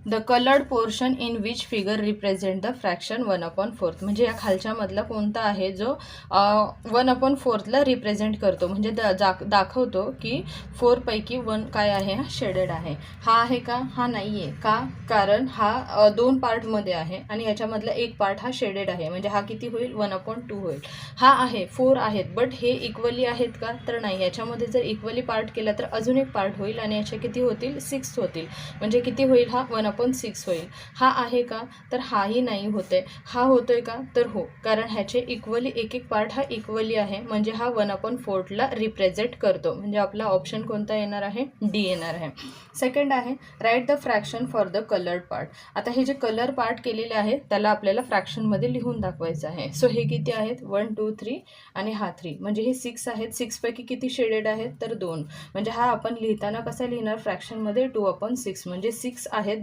The coloured portion in which figure represent the fraction 1/4. म्हणजे या खालच्या मधला कोणता आहे जो 1/4ला रिप्रेझेंट करतो, म्हणजे दाखवतो की 4 पैकी 1 काय आहे, हा शेडेड आहे. हा आहे का? हा नाही आहे. का? कारण हा 2 पार्टमध्ये आहे आणि याच्यामधला एक पार्ट हा शेडेड आहे, म्हणजे हा किती होईल, 1/2 होईल. हा आहे 4 आहेत, बट हे इक्वली आहेत का? तर नाही. याच्यामध्ये जर इक्वली पार्ट केला तर अजून एक पार्ट होईल आणि याचे किती होतील, 6 होतील, म्हणजे किती होईल, हा 1/6 होईल. हा आहे का? तर हाही नाही होते. हा होतोय का? तर हो, कारण ह्याचे इक्वली एक एक पार्ट हा इक्वली आहे, म्हणजे हा 1/4ला रिप्रेझेंट करतो. म्हणजे आपला ऑप्शन कोणता येणार आहे, डी येणार आहे. सेकंड आहे write the fraction for the coloured part. आता हे जे कलर पार्ट केलेले आहे त्याला आपल्याला फ्रॅक्शनमध्ये लिहून दाखवायचं आहे. सो हे किती आहेत, 1 2 3 आणि हा 3, म्हणजे हे 6 आहेत. 6 पैकी किती शेडेड आहेत, तर 2. म्हणजे हा आपण लिहिताना कसा लिहिणार, फ्रॅक्शनमध्ये 2/6, म्हणजे 6 आहेत.